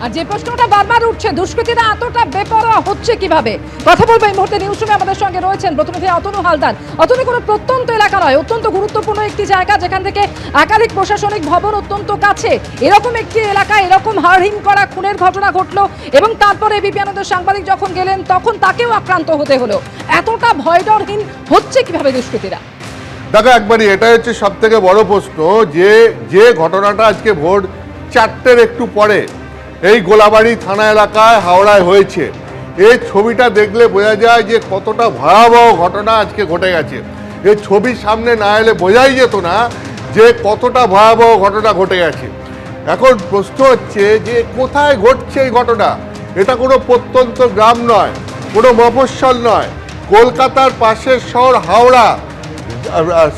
আর যে প্রশ্নটা বারবার উঠছে, দুষ্কৃতীরা এতটা বেপরোয়া হচ্ছে কিভাবে? কথা বলবো এই মুহূর্তে নিউজ রুমে আমাদের সঙ্গে রয়েছেন প্রতিনিধি অতনু হালদার। অতনু, কোনো প্রত্যন্ত এলাকা নয়, অত্যন্ত গুরুত্বপূর্ণ একটি জায়গা, যেখান থেকে একাধিক প্রশাসনিক ভবন অত্যন্ত কাছে। এরকম একটি এলাকায় এরকম হাড়হিম করা খুনের ঘটনা ঘটলো এবং তারপরে এবিপি আনন্দের সাংবাদিক যখন গেলেন তখন তাকেও আক্রান্ত হতে হলো। এতটা ভয়ডরহীন হচ্ছে কিভাবে দুষ্কৃতীরা? দেখো, একবারই এটাই হচ্ছে সব থেকে বড় প্রশ্ন, যে ঘটনাটা আজকে ভোর 4টের একটু পরে এই গোলাবাড়ি থানা এলাকায় হাওড়ায় হয়েছে, এই ছবিটা দেখলে বোঝা যায় যে কতটা ভয়াবহ ঘটনা আজকে ঘটে গেছে। এই ছবির সামনে না এলে বোঝাই যেত না যে কতটা ভয়াবহ ঘটনা ঘটে গেছে। এখন প্রশ্ন হচ্ছে যে কোথায় ঘটছে এই ঘটনা। এটা কোনো প্রত্যন্ত গ্রাম নয়, কোনো মফস্বল নয়, কলকাতার পাশের শহর হাওড়া,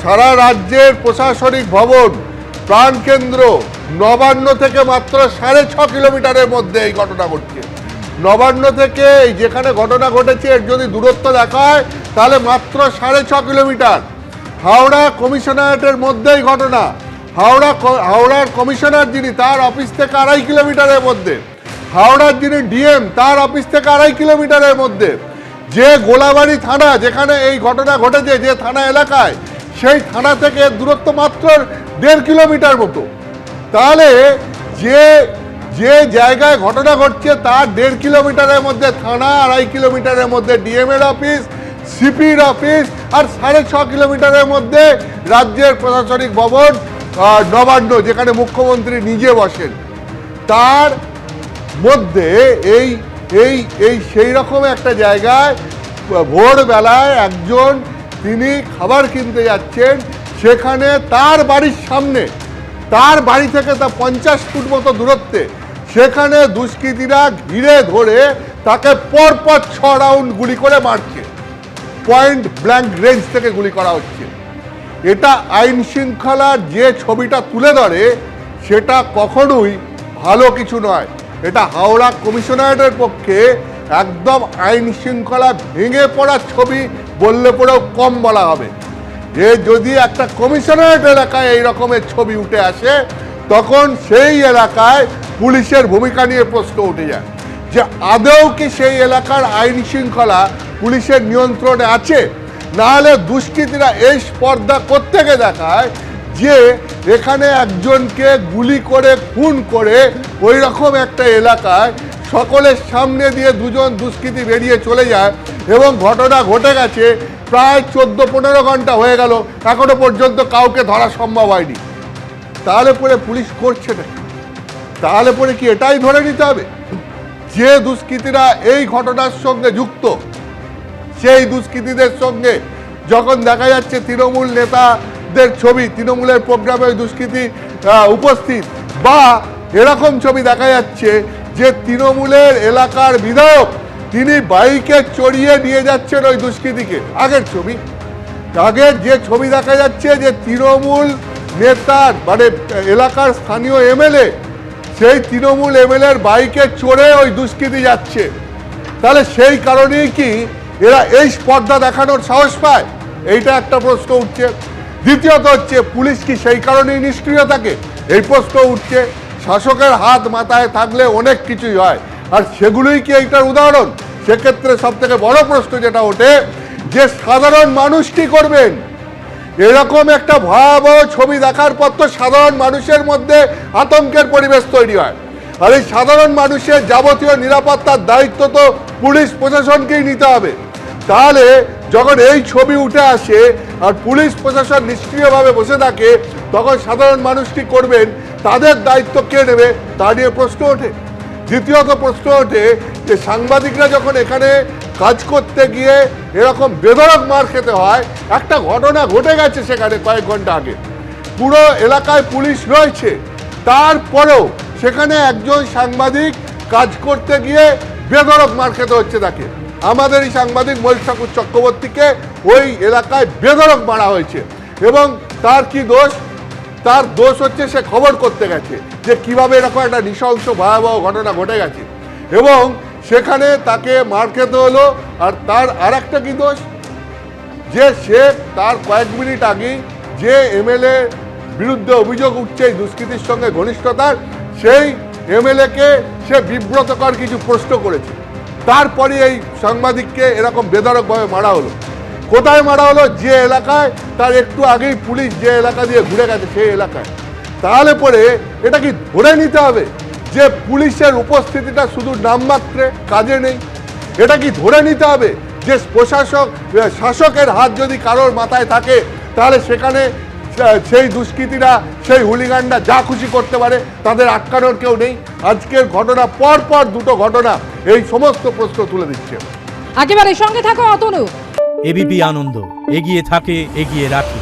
সারা রাজ্যের প্রশাসনিক ভবন, প্রাণকেন্দ্র, নবান্ন থেকে মাত্র 6.5 কিলোমিটারের মধ্যে এই ঘটনা ঘটছে। নবান্ন থেকে যেখানে ঘটনা ঘটেছে এর যদি দূরত্ব দেখা হয় তাহলে মাত্র 6.5 কিলোমিটার। হাওড়া কমিশনারেটের মধ্যেই ঘটনা। হাওড়ার কমিশনার যিনি, তার অফিস থেকে 2.5 কিলোমিটারের মধ্যে। হাওড়ার যিনি ডিএম, তার অফিস থেকে 2.5 কিলোমিটারের মধ্যে। যে গোলাবাড়ি থানা, যেখানে এই ঘটনা ঘটেছে, যে থানা এলাকায়, সেই থানা থেকে দূরত্ব মাত্র 1.5 কিলোমিটার মতো। তাহলে যে জায়গায় ঘটনা ঘটছে তার 1.5 কিলোমিটারের মধ্যে থানা, 2.5 কিলোমিটারের মধ্যে ডিএম এর অফিস, সিপির অফিস, আর 6.5 কিলোমিটারের মধ্যে রাজ্যের প্রশাসনিক ভবন নবান্ন, যেখানে মুখ্যমন্ত্রী নিজে বসেন। তার মধ্যে এই সেই রকম একটা জায়গায় ভোরবেলায় একজন, তিনি খাবার কিনতে যাচ্ছেন, সেখানে তার বাড়ির সামনে, তার বাড়ি থেকে তা 50 ফুট মতো দূরত্বে, সেখানে দুষ্কৃতীরা ঘিরে ধরে তাকে পরপর 6 রাউন্ড গুলি করে মারছে। পয়েন্ট ব্ল্যাঙ্ক রেঞ্জ থেকে গুলি করা হচ্ছে। এটা আইন শৃঙ্খলার যে ছবিটা তুলে ধরে সেটা কখনোই ভালো কিছু নয়। এটা হাওড়া কমিশনারেটের পক্ষে একদম আইন শৃঙ্খলা ভেঙে পড়ার ছবি বললে পরেও কম বলা হবে। যে যদি একটা কমিশনারেট এলাকায় এই রকমের ছবি উঠে আসে, তখন সেই এলাকায় পুলিশের ভূমিকা নিয়ে প্রশ্ন উঠে যায় যে আদৌ কি সেই এলাকার আইন শৃঙ্খলা পুলিশের নিয়ন্ত্রণে আছে। নাহলে দুষ্কৃতীরা এই স্পর্ধা কোত্থেকে দেখায় যে এখানে একজনকে গুলি করে খুন করে ওই রকম একটা এলাকায় সকলের সামনে দিয়ে দুজন দুষ্কৃতী বেরিয়ে চলে যায় এবং ঘটনা ঘটে গেছে প্রায় 14-15 ঘন্টা হয়ে গেল, এখনো পর্যন্ত কাউকে ধরা সম্ভব হয়নি। তাহলে পরে পুলিশ করছে না, তাহলে পরে কি এটাই ধরে নিতে হবে যে দুষ্কৃতীরা এই ঘটনার সঙ্গে যুক্ত? সেই দুষ্কৃতীদের সঙ্গে যখন দেখা যাচ্ছে তৃণমূল নেতাদের ছবি, তৃণমূলের প্রোগ্রামে ওই দুষ্কৃতী উপস্থিত, বা এরকম ছবি দেখা যাচ্ছে যে তৃণমূলের এলাকার বিধায়ক, তিনি বাইকে চড়িয়ে নিয়ে যাচ্ছেন ওই দুষ্কৃতীকে। আগের ছবি, আগের যে ছবি দেখা যাচ্ছে যে তৃণমূল নেতার মানে এলাকার স্থানীয় এমএলএ, সেই তৃণমূল এমএলএর বাইকে চড়ে ওই দুষ্কৃতী যাচ্ছে। তাহলে সেই কারণেই কি এরা এই স্পর্ধা দেখানোর সাহস পায়? এইটা একটা প্রশ্ন উঠছে। দ্বিতীয়ত হচ্ছে, পুলিশ কি সেই কারণেই নিষ্ক্রিয় থাকে? এই প্রশ্ন উঠছে। শাসকের হাত মাথায় থাকলে অনেক কিছুই হয়, আর সেগুলোই কি এইটার উদাহরণ? সেক্ষেত্রে সব থেকে বড় প্রশ্ন যেটা ওঠে যে সাধারণ মানুষ কি করবেন? এরকম একটা ভয়াবহ ছবি দেখার পর তো সাধারণ মানুষের মধ্যে আতঙ্কের পরিবেশ তৈরি হয়। আর এই সাধারণ মানুষের যাবতীয় নিরাপত্তার দায়িত্ব তো পুলিশ প্রশাসনকেই নিতে হবে। তাহলে যখন এই ছবি উঠে আসে আর পুলিশ প্রশাসন নিষ্ক্রিয়ভাবে বসে থাকে, তখন সাধারণ মানুষ কি করবেন? তাদের দায়িত্ব কে নেবে? তা নিয়ে প্রশ্ন ওঠে। দ্বিতীয়ত প্রশ্ন ওঠে যে সাংবাদিকরা যখন এখানে কাজ করতে গিয়ে এরকম বেধড়ক মার খেতে হয়, একটা ঘটনা ঘটে গেছে সেখানে কয়েক ঘন্টা আগে, পুরো এলাকায় পুলিশ রয়েছে, তারপরেও সেখানে একজন সাংবাদিক কাজ করতে গিয়ে বেধড়ক মার খেতে হচ্ছে তাকে। আমাদেরই সাংবাদিক মহিষ ঠাকুর চক্রবর্তীকে ওই এলাকায় বেধড়ক মারা হয়েছে। এবং তার কি দোষ? তার দোষ হচ্ছে সে খবর করতে গেছে যে কিভাবে এরকম একটা নৃশংস ভয়াবহ ঘটনা ঘটে গেছে, এবং সেখানে তাকে মার খেতে হলো। আর তার আর একটা কি দোষ, যে সে তার কয়েক মিনিট আগেই যে এমএলএ বিরুদ্ধে অভিযোগ উঠছে এই দুষ্কৃতির সঙ্গে ঘনিষ্ঠতার, সেই এমএলএকে সে বিব্রতকর কিছু প্রশ্ন করেছে, তারপরে এই সাংবাদিককে এরকম বেধড়কভাবে মারা হলো। কোথায় মারা হলো? যে এলাকায় তার একটু আগেই পুলিশ যে এলাকা দিয়ে ঘুরে গেছে সেই এলাকায়। তাহলে পরে এটা কি ধরে নিতে হবে যে পুলিশের উপস্থিতিটা শুধু নামমাত্রে, কাজে নেই? এটা কি ধরে নিতে হবে যে শাসকের হাত যদি কারোর মাথায় থাকে তাহলে সেখানে সেই দুষ্কৃতীরা, সেই হুলিগানরা যা খুশি করতে পারে, তাদের আটকানোর কেউ নেই? আজকের ঘটনা পর পর দুটো ঘটনা এই সমস্ত প্রশ্ন তুলে দিচ্ছে। একেবারে সঙ্গে থাকো অতনু। এবিপি আনন্দ, এগিয়ে থাকে, এগিয়ে রাখে।